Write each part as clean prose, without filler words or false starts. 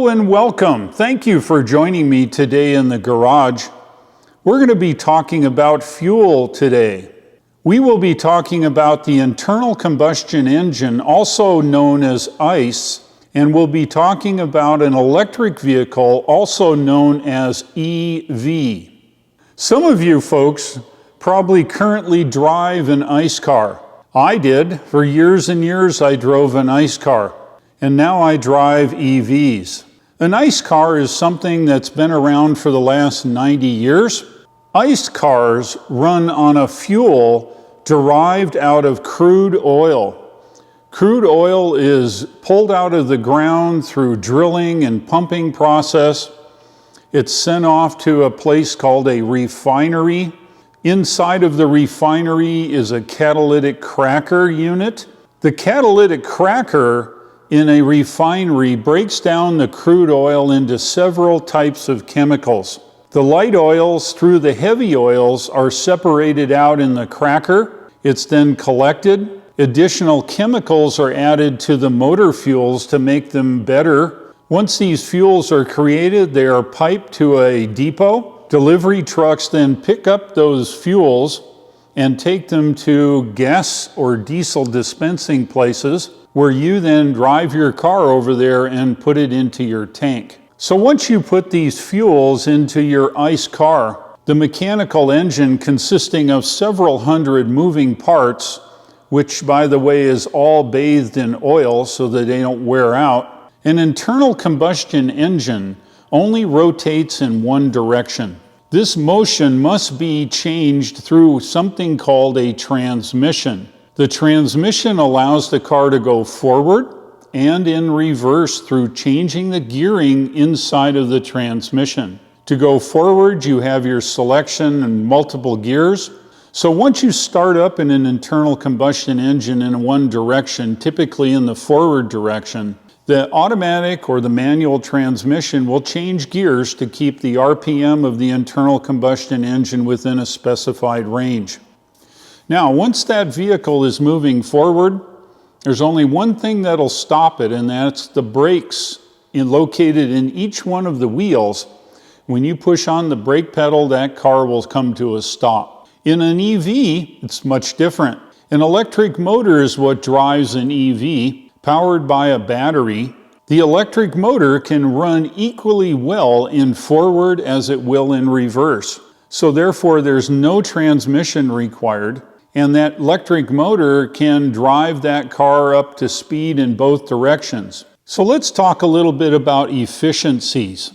Hello and welcome. Thank you for joining me today in the garage. We're going to be talking about fuel today. We will be talking about the internal combustion engine, also known as ICE, and we'll be talking about an electric vehicle, also known as EV. Some of you folks probably currently drive an ICE car. I did. For years and years I drove an ICE car. And now I drive EVs. An ICE car is something that's been around for the last 90 years. ICE cars run on a fuel derived out of crude oil. Crude oil is pulled out of the ground through drilling and pumping process. It's sent off to a place called a refinery. Inside of the refinery is a catalytic cracker unit. The catalytic cracker in a refinery breaks down the crude oil into several types of chemicals. The light oils through the heavy oils are separated out in the cracker. It's then collected. Additional chemicals are added to the motor fuels to make them better. Once these fuels are created, they are piped to a depot. Delivery trucks then pick up those fuels and take them to gas or diesel dispensing places, where you then drive your car over there and put it into your tank. So once you put these fuels into your ICE car, the mechanical engine, consisting of several hundred moving parts, which by the way is all bathed in oil so that they don't wear out, an internal combustion engine only rotates in one direction. This motion must be changed through something called a transmission. The transmission allows the car to go forward and in reverse through changing the gearing inside of the transmission. To go forward, you have your selection and multiple gears. So once you start up in an internal combustion engine in one direction, typically in the forward direction, the automatic or the manual transmission will change gears to keep the RPM of the internal combustion engine within a specified range. Now, once that vehicle is moving forward, there's only one thing that'll stop it, and that's the brakes located in each one of the wheels. When you push on the brake pedal, that car will come to a stop. In an EV, it's much different. An electric motor is what drives an EV, powered by a battery. The electric motor can run equally well in forward as it will in reverse. So therefore, there's no transmission required. And that electric motor can drive that car up to speed in both directions. So let's talk a little bit about efficiencies.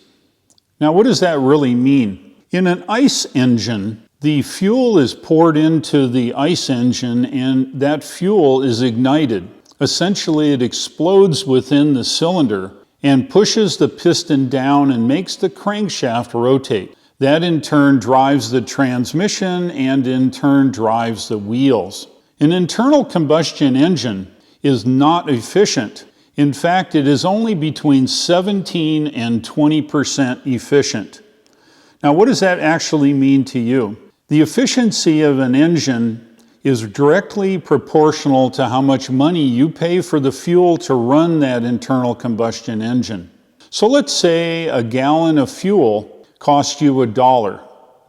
Now, what does that really mean? In an ICE engine, the fuel is poured into the ICE engine and that fuel is ignited. Essentially, it explodes within the cylinder and pushes the piston down and makes the crankshaft rotate. That in turn drives the transmission and in turn drives the wheels. An internal combustion engine is not efficient. In fact, it is only between 17 and 20% efficient. Now, what does that actually mean to you? The efficiency of an engine is directly proportional to how much money you pay for the fuel to run that internal combustion engine. So let's say a gallon of fuel costs you $1.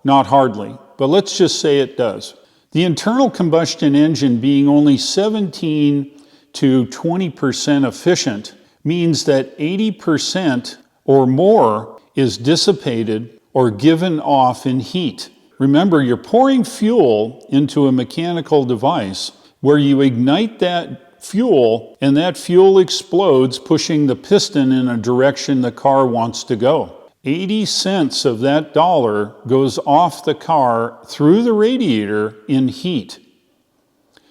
Not hardly, but let's just say it does. The internal combustion engine being only 17 to 20% efficient means that 80% or more is dissipated or given off in heat. Remember, you're pouring fuel into a mechanical device where you ignite that fuel and that fuel explodes, pushing the piston in a direction the car wants to go. 80 cents of that dollar goes off the car through the radiator in heat.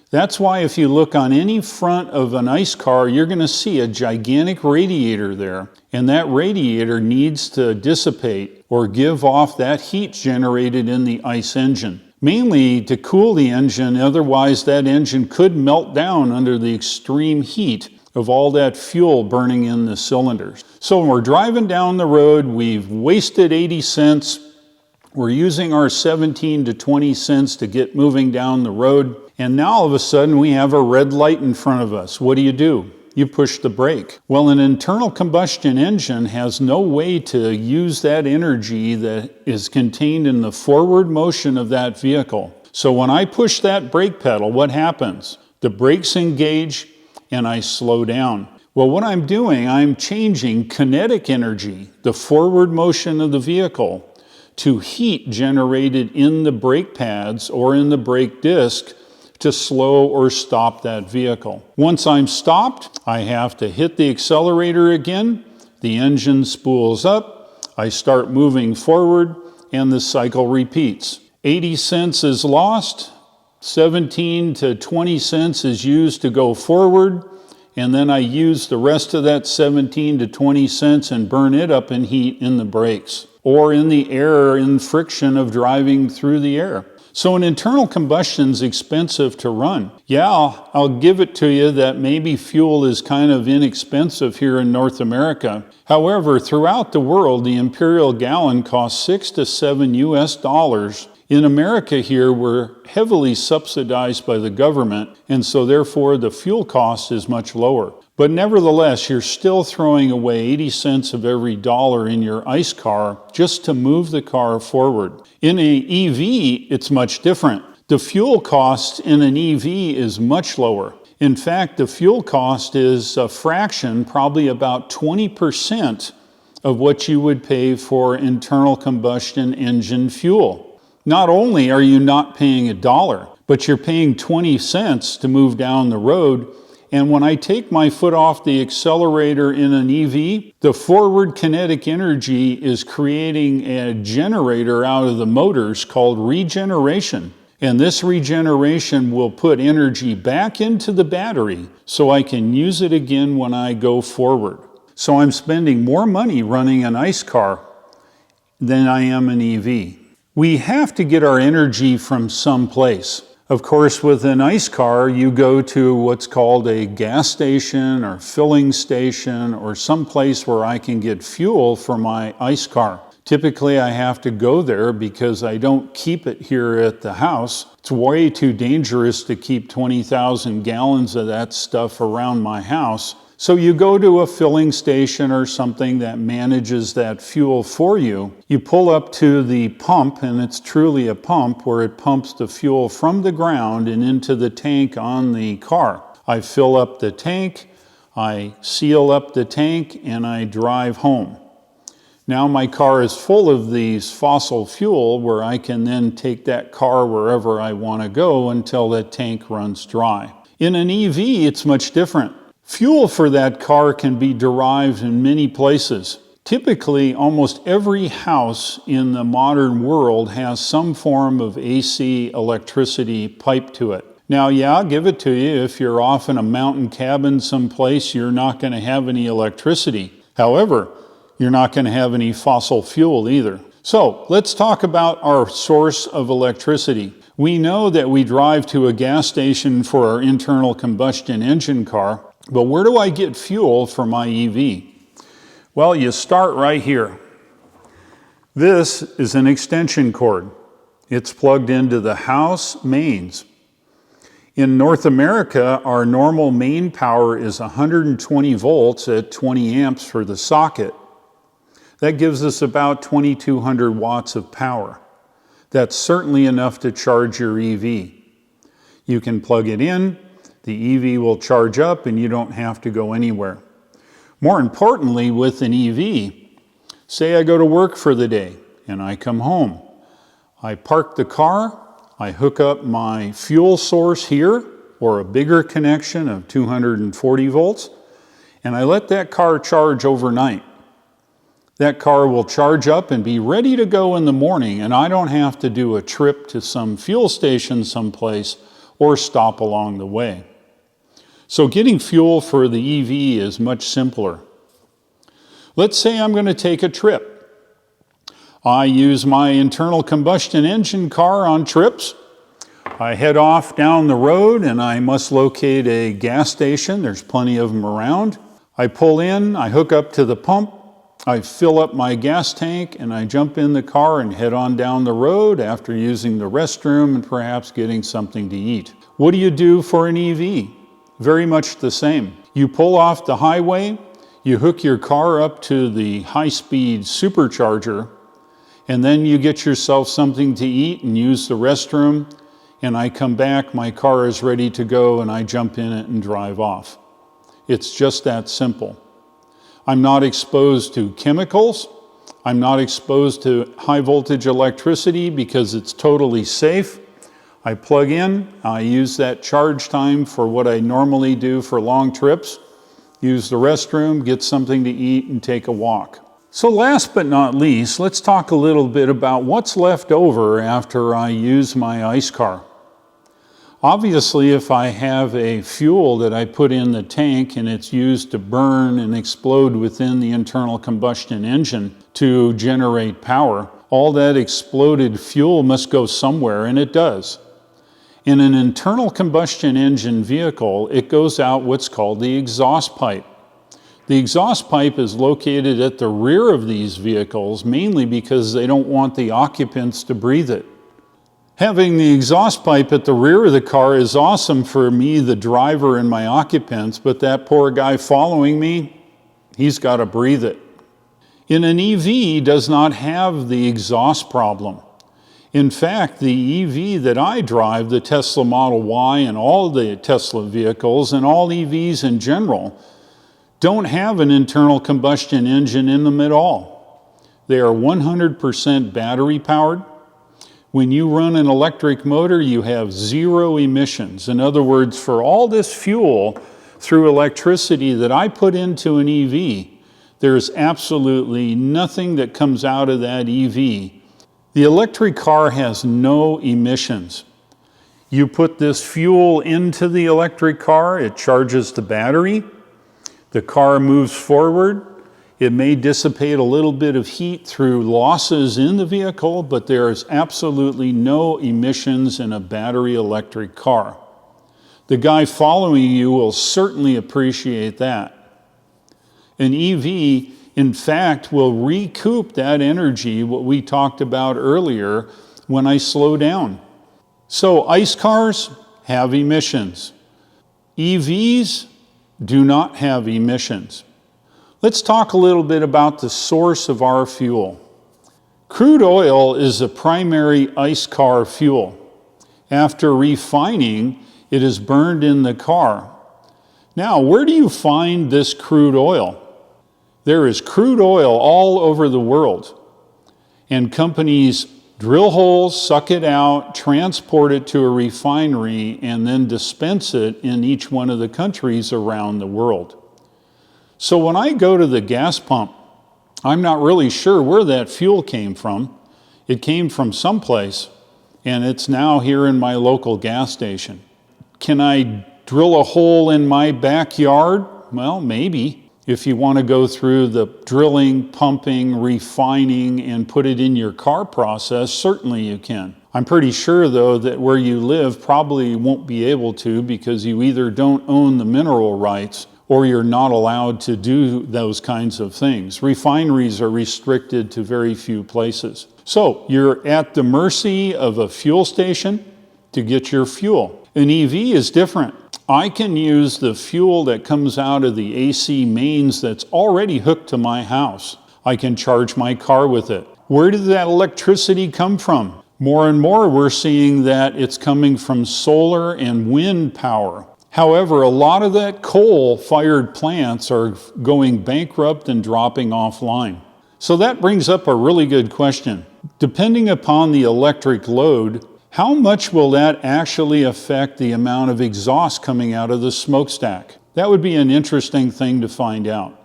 That's why if you look on any front of an ICE car, you're going to see a gigantic radiator there. And that radiator needs to dissipate or give off that heat generated in the ICE engine. Mainly to cool the engine, otherwise that engine could melt down under the extreme heat of all that fuel burning in the cylinders. So when we're driving down the road, we've wasted 80 cents. We're using our 17 to 20 cents to get moving down the road. And now all of a sudden we have a red light in front of us. What do? You push the brake. Well, an internal combustion engine has no way to use that energy that is contained in the forward motion of that vehicle. So when I push that brake pedal, what happens? The brakes engage and I slow down. Well, what I'm doing, I'm changing kinetic energy, the forward motion of the vehicle, to heat generated in the brake pads or in the brake disc to slow or stop that vehicle. Once I'm stopped, I have to hit the accelerator again, the engine spools up, I start moving forward, and the cycle repeats. 80 cents is lost, 17 to 20 cents is used to go forward, and then I use the rest of that 17 to 20 cents and burn it up in heat in the brakes, or in the air in friction of driving through the air. So an internal combustion is expensive to run. Yeah, I'll give it to you that maybe fuel is kind of inexpensive here in North America. However, throughout the world, the imperial gallon costs $6 to $7 US. In America here, we're heavily subsidized by the government, and so therefore the fuel cost is much lower. But nevertheless, you're still throwing away 80 cents of every dollar in your ICE car just to move the car forward. In an EV, it's much different. The fuel cost in an EV is much lower. In fact, the fuel cost is a fraction, probably about 20% of what you would pay for internal combustion engine fuel. Not only are you not paying $1, but you're paying 20 cents to move down the road. And when I take my foot off the accelerator in an EV, the forward kinetic energy is creating a generator out of the motors called regeneration. And this regeneration will put energy back into the battery so I can use it again when I go forward. So I'm spending more money running an ICE car than I am an EV. We have to get our energy from someplace. Of course, with an ICE car, you go to what's called a gas station or filling station or some place where I can get fuel for my ICE car. Typically, I have to go there because I don't keep it here at the house. It's way too dangerous to keep 20,000 gallons of that stuff around my house. So you go to a filling station or something that manages that fuel for you. You pull up to the pump, and it's truly a pump where it pumps the fuel from the ground and into the tank on the car. I fill up the tank, I seal up the tank, and I drive home. Now my car is full of these fossil fuel where I can then take that car wherever I want to go until that tank runs dry. In an EV, it's much different. Fuel for that car can be derived in many places. Typically, almost every house in the modern world has some form of AC electricity piped to it. Now, yeah, I'll give it to you. If you're off in a mountain cabin someplace, you're not going to have any electricity. However, you're not going to have any fossil fuel either. So let's talk about our source of electricity. We know that we drive to a gas station for our internal combustion engine car, but where do I get fuel for my EV? Well, you start right here. This is an extension cord. It's plugged into the house mains. In North America, our normal main power is 120 volts at 20 amps for the socket. That gives us about 2,200 watts of power. That's certainly enough to charge your EV. You can plug it in, the EV will charge up, and you don't have to go anywhere. More importantly, with an EV, say I go to work for the day and I come home. I park the car, I hook up my fuel source here, or a bigger connection of 240 volts, and I let that car charge overnight. That car will charge up and be ready to go in the morning, and I don't have to do a trip to some fuel station someplace or stop along the way. So getting fuel for the EV is much simpler. Let's say I'm going to take a trip. I use my internal combustion engine car on trips. I head off down the road and I must locate a gas station. There's plenty of them around. I pull in, I hook up to the pump, I fill up my gas tank, and I jump in the car and head on down the road after using the restroom and perhaps getting something to eat. What do you do for an EV? Very much the same. You pull off the highway, you hook your car up to the high-speed supercharger, and then you get yourself something to eat and use the restroom, and I come back, my car is ready to go, and I jump in it and drive off. It's just that simple. I'm not exposed to chemicals. I'm not exposed to high voltage electricity because it's totally safe. I plug in, I use that charge time for what I normally do for long trips, use the restroom, get something to eat, and take a walk. So last but not least, let's talk a little bit about what's left over after I use my ICE car. Obviously, if I have a fuel that I put in the tank and it's used to burn and explode within the internal combustion engine to generate power, all that exploded fuel must go somewhere, and it does. In an internal combustion engine vehicle, it goes out what's called the exhaust pipe. The exhaust pipe is located at the rear of these vehicles, mainly because they don't want the occupants to breathe it. Having the exhaust pipe at the rear of the car is awesome for me, the driver, and my occupants, but that poor guy following me, he's got to breathe it. In an EV does not have the exhaust problem. In fact, the EV that I drive, the Tesla Model Y and all the Tesla vehicles and all EVs in general, don't have an internal combustion engine in them at all. They are 100% battery powered. When you run an electric motor, you have zero emissions. In other words, for all this fuel through electricity that I put into an EV, there's absolutely nothing that comes out of that EV. The electric car has no emissions. You put this fuel into the electric car, it charges the battery, the car moves forward. It may dissipate a little bit of heat through losses in the vehicle, but there is absolutely no emissions in a battery electric car. The guy following you will certainly appreciate that. An EV, in fact, will recoup that energy, what we talked about earlier, when I slow down. So ICE cars have emissions. EVs do not have emissions. Let's talk a little bit about the source of our fuel. Crude oil is a primary ICE car fuel. After refining, it is burned in the car. Now, where do you find this crude oil? There is crude oil all over the world, and companies drill holes, suck it out, transport it to a refinery, and then dispense it in each one of the countries around the world. So when I go to the gas pump, I'm not really sure where that fuel came from. It came from someplace, and it's now here in my local gas station. Can I drill a hole in my backyard? Well, maybe. If you want to go through the drilling, pumping, refining, and put it in your car process, certainly you can. I'm pretty sure, though, that where you live probably won't be able to because you either don't own the mineral rights or you're not allowed to do those kinds of things. Refineries are restricted to very few places. So you're at the mercy of a fuel station to get your fuel. An EV is different. I can use the fuel that comes out of the AC mains that's already hooked to my house. I can charge my car with it. Where did that electricity come from? More and more we're seeing that it's coming from solar and wind power. However, a lot of that coal-fired plants are going bankrupt and dropping offline. So that brings up a really good question. Depending upon the electric load, how much will that actually affect the amount of exhaust coming out of the smokestack? That would be an interesting thing to find out.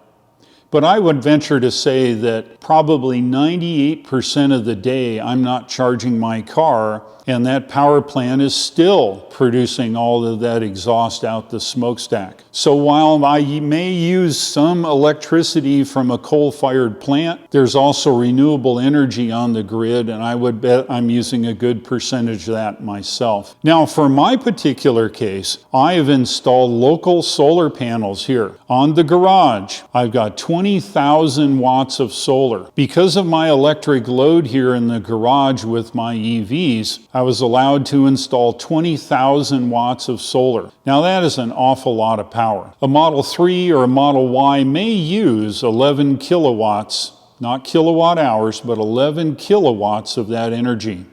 But I would venture to say that probably 98% of the day I'm not charging my car, and that power plant is still producing all of that exhaust out the smokestack. So while I may use some electricity from a coal-fired plant, there's also renewable energy on the grid, and I would bet I'm using a good percentage of that myself. Now, for my particular case, I have installed local solar panels here on the garage. I've got 20 20,000 watts of solar. Because of my electric load here in the garage with my EVs, I was allowed to install 20,000 watts of solar. Now that is an awful lot of power. A Model 3 or a Model Y may use 11 kilowatts, not kilowatt hours, but 11 kilowatts of that energy.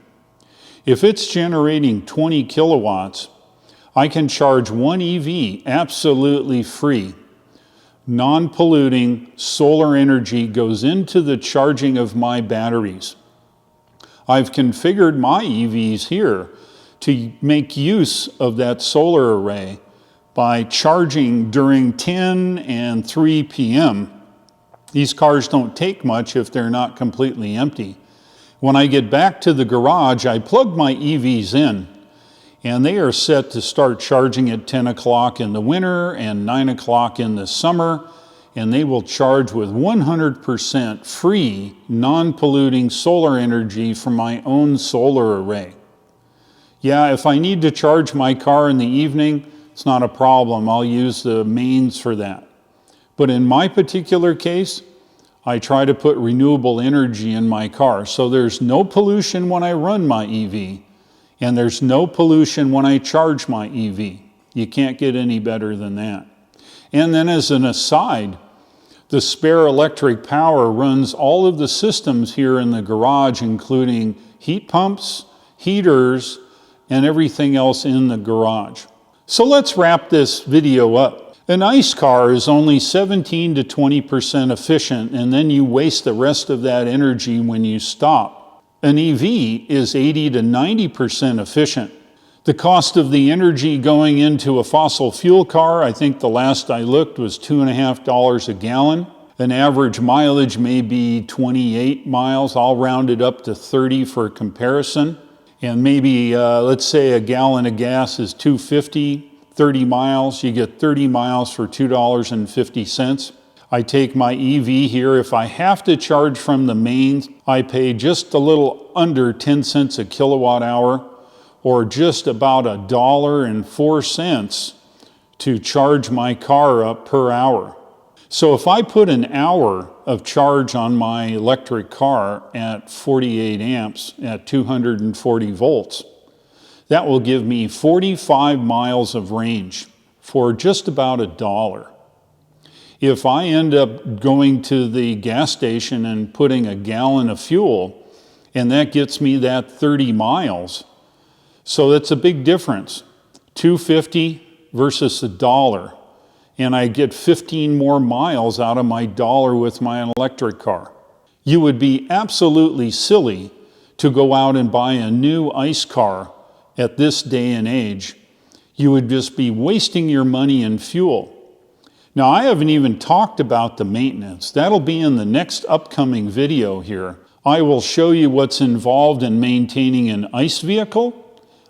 If it's generating 20 kilowatts, I can charge one EV absolutely free. Non-polluting solar energy goes into the charging of my batteries. I've configured my EVs here to make use of that solar array by charging during 10 and 3 p.m. These cars don't take much if they're not completely empty. When I get back to the garage, I plug my EVs in, and they are set to start charging at 10 o'clock in the winter and 9 o'clock in the summer, and they will charge with 100% free, non-polluting solar energy from my own solar array. Yeah, if I need to charge my car in the evening, it's not a problem. I'll use the mains for that. But in my particular case, I try to put renewable energy in my car, so there's no pollution when I run my EV, and there's no pollution when I charge my EV. You can't get any better than that. And then as an aside, the spare electric power runs all of the systems here in the garage, including heat pumps, heaters, and everything else in the garage. So let's wrap this video up. An ICE car is only 17 to 20% efficient, and then you waste the rest of that energy when you stop. An EV is 80 to 90% efficient. The cost of the energy going into a fossil fuel car, I think the last I looked was $2.50 a gallon. An average mileage may be 28 miles. I'll round it up to 30 for comparison. And maybe, let's say a gallon of gas is $2.50. 30 miles, you get 30 miles for $2.50. I take my EV here. If I have to charge from the mains, I pay just a little under 10 cents a kilowatt hour, or just about $1.04 to charge my car up per hour. So if I put an hour of charge on my electric car at 48 amps at 240 volts, that will give me 45 miles of range for just about $1. If I end up going to the gas station and putting a gallon of fuel, and that gets me that 30 miles, so that's a big difference. $2.50 versus $1, and I get 15 more miles out of my dollar with my electric car. You would be absolutely silly to go out and buy a new ICE car at this day and age. You would just be wasting your money in fuel. Now, I haven't even talked about the maintenance. That'll be in the next upcoming video here. I will show you what's involved in maintaining an ICE vehicle.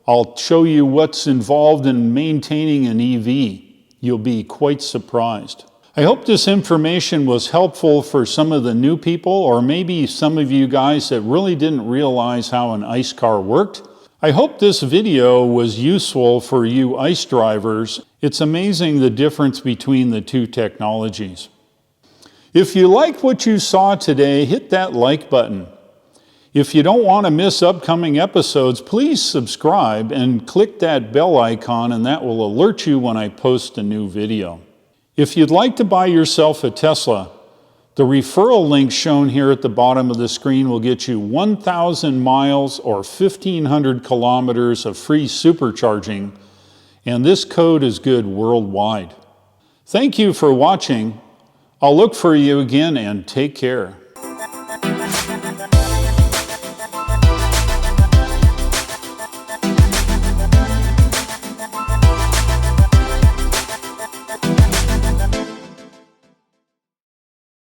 I'll show you what's involved in maintaining an EV. You'll be quite surprised. I hope this information was helpful for some of the new people, or maybe some of you guys that really didn't realize how an ICE car worked. I hope this video was useful for you ICE drivers. It's amazing the difference between the two technologies. If you like what you saw today, hit that like button. If you don't want to miss upcoming episodes, please subscribe and click that bell icon, and that will alert you when I post a new video. If you'd like to buy yourself a Tesla, the referral link shown here at the bottom of the screen will get you 1,000 miles or 1,500 kilometers of free supercharging, and this code is good worldwide. Thank you for watching. I'll look for you again, and take care.